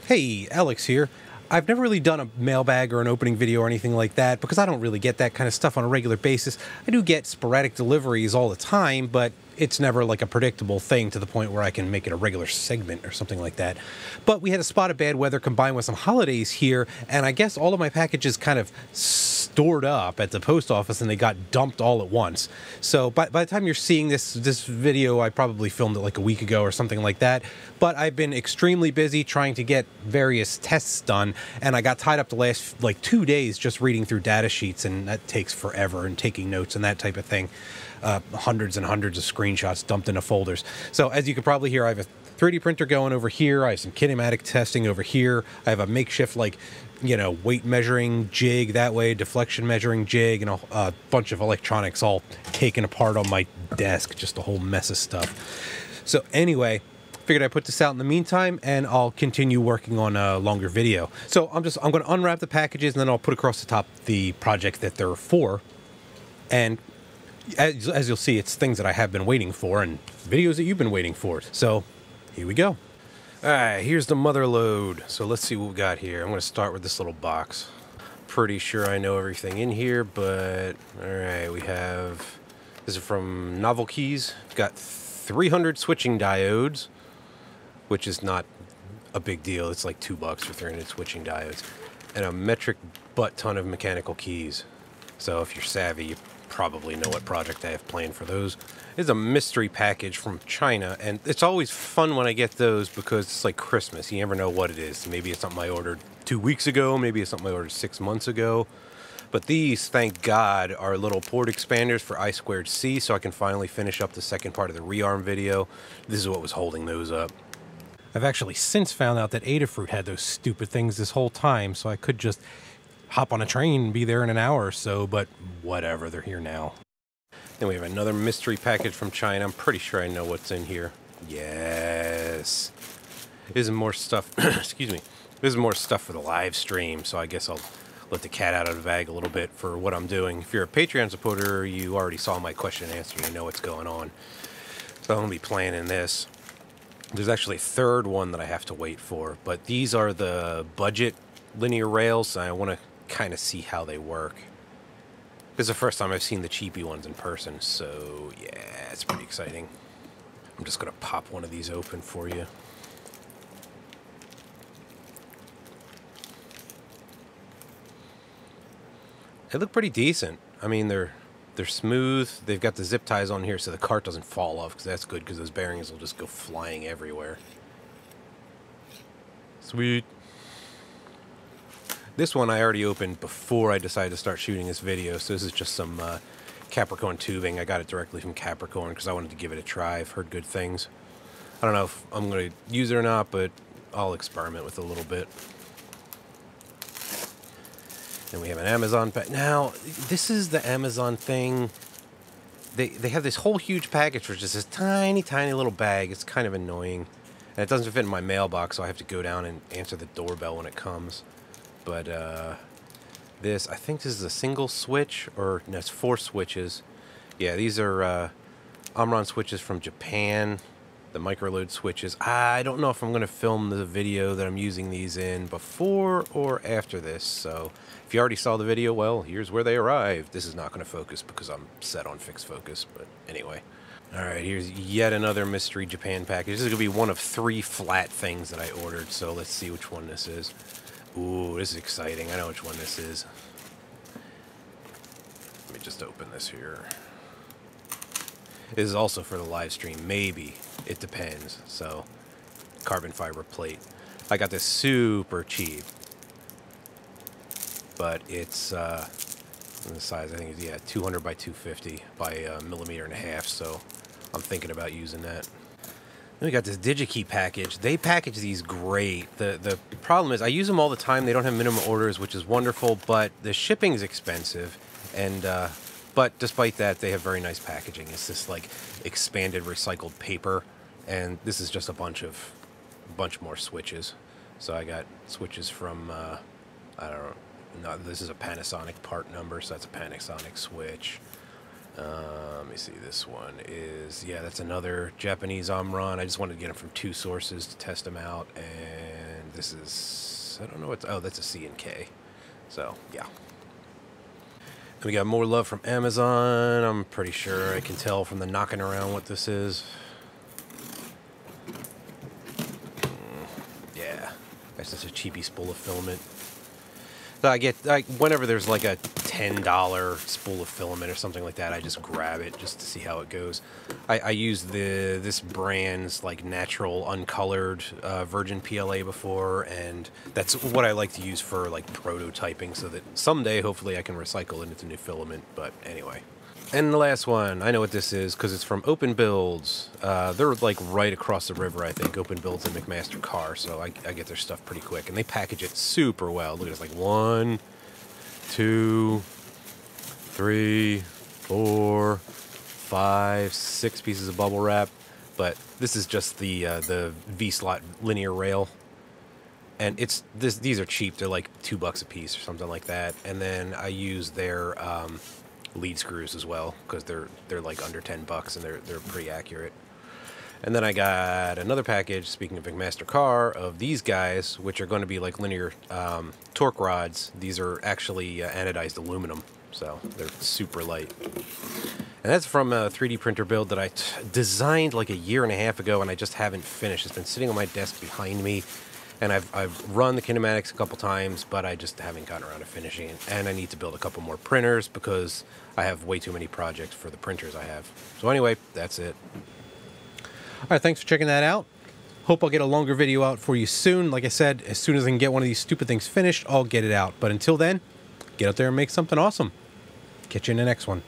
Hey, Alex here. I've never really done a mailbag or an opening video or anything like that because I don't really get that kind of stuff on a regular basis. I do get sporadic deliveries all the time, but it's never like a predictable thing to the point where I can make it a regular segment or something like that. But we had a spot of bad weather combined with some holidays here, and I guess all of my packages kind of stored up at the post office and they got dumped all at once. So by the time you're seeing this video, I probably filmed it like a week ago or something like that. But I've been extremely busy trying to get various tests done, and I got tied up the last like 2 days just reading through data sheets, and that takes forever, and taking notes and that type of thing. Hundreds and hundreds of screenshots dumped into folders. So as you can probably hear, I have a 3D printer going over here. I have some kinematic testing over here. I have a makeshift, like, weight measuring jig that way, deflection measuring jig, and a bunch of electronics all taken apart on my desk. Just a whole mess of stuff. So anyway, figured I'd put this out in the meantime, and I'll continue working on a longer video. So I'm going to unwrap the packages, and then I'll put across the top the project that they're for. And as you'll see, it's things that I have been waiting for and videos that you've been waiting for. So here we go. All right, here's the mother load. So let's see what we got here. I'm going to start with this little box. Pretty sure I know everything in here, but all right, we have, this is from Novel Keys. Got 300 switching diodes, which is not a big deal. It's like $2 for 300 switching diodes, and a metric butt ton of mechanical keys. So if you're savvy, you probably know what project I have planned for those. It's a mystery package from China, and it's always fun when I get those because it's like Christmas. You never know what it is. Maybe it's something I ordered 2 weeks ago. Maybe it's something I ordered 6 months ago. But these, thank God, are little port expanders for I2C, so I can finally finish up the second part of the rearm video. This is what was holding those up. I've actually since found out that Adafruit had those stupid things this whole time, so I could just hop on a train and be there in an hour or so, but whatever, they're here now. Then we have another mystery package from China. I'm pretty sure I know what's in here. Yes. This is more stuff, excuse me. This is more stuff for the live stream, so I guess I'll let the cat out of the bag a little bit for what I'm doing. If you're a Patreon supporter, you already saw my question and answer. You know what's going on. So I'm going to be planning this. There's actually a third one that I have to wait for, but these are the budget linear rails, and I want to kind of see how they work. This is the first time I've seen the cheapy ones in person, so yeah, it's pretty exciting. I'm just going to pop one of these open for you. They look pretty decent. I mean, they're smooth. They've got the zip ties on here so the cart doesn't fall off, because that's good, because those bearings will just go flying everywhere. Sweet. This one I already opened before I decided to start shooting this video, so this is just some Capricorn tubing. I got it directly from Capricorn because I wanted to give it a try. I've heard good things. I don't know if I'm going to use it or not, but I'll experiment with it a little bit. Then we have an Amazon pack. Now, this is the Amazon thing. They have this whole huge package for just this tiny, tiny little bag. It's kind of annoying. And it doesn't fit in my mailbox, so I have to go down and answer the doorbell when it comes. But this, I think this is a single switch, or no, it's 4 switches. Yeah, these are Omron switches from Japan, the microload switches. I don't know if I'm going to film the video that I'm using these in before or after this. So if you already saw the video, well, here's where they arrived. This is not going to focus because I'm set on fixed focus, but anyway. All right, here's yet another mystery Japan package. This is going to be one of 3 flat things that I ordered, so let's see which one this is. Ooh, this is exciting. I know which one this is. Let me just open this here. This is also for the live stream. Maybe. It depends. So, carbon fiber plate. I got this super cheap. But it's, the size, I think it's, yeah, 200 by 250 by a millimeter and a half. So, I'm thinking about using that. Then we got this DigiKey package. They package these great. The problem is I use them all the time. They don't have minimum orders, which is wonderful, but the shipping is expensive. And but despite that, they have very nice packaging. It's this like expanded recycled paper, and this is just a bunch more switches. So I got switches from I don't know. No, this is a Panasonic part number, so that's a Panasonic switch. Let me see, this one is, yeah, that's another Japanese Omron. I just wanted to get them from 2 sources to test them out, and this is. I don't know what. Oh, that's a C and K. So yeah. And we got more love from Amazon. I'm pretty sure I can tell from the knocking around what this is. Yeah, that's just a cheapy spool of filament. So I get, whenever there's like a $10 spool of filament or something like that, I just grab it just to see how it goes. I used this brand's like natural uncolored virgin PLA before, and that's what I like to use for like prototyping, so that someday hopefully I can recycle it into new filament. But anyway. And the last one, I know what this is because it's from Open Builds. They're like right across the river, I think. Open Builds and McMaster Carr, so I get their stuff pretty quick. And they package it super well. Look at this, like 1, 2, 3, 4, 5, 6 pieces of bubble wrap. But this is just the V-slot linear rail. And these are cheap. They're like $2 a piece or something like that. And then I use their lead screws as well, because they're like under $10 and they're pretty accurate. And then I got another package, speaking of McMaster Carr, of these guys, which are going to be like linear torque rods. These are actually anodized aluminum, so they're super light. And that's from a 3D printer build that I designed like a year and a half ago, and I just haven't finished. It's been sitting on my desk behind me, and I've run the kinematics a couple times, but I just haven't gotten around to finishing it. And I need to build a couple more printers because I have way too many projects for the printers I have. So anyway, that's it. All right, thanks for checking that out. Hope I'll get a longer video out for you soon. Like I said, as soon as I can get one of these stupid things finished, I'll get it out. But until then, get out there and make something awesome. Catch you in the next one.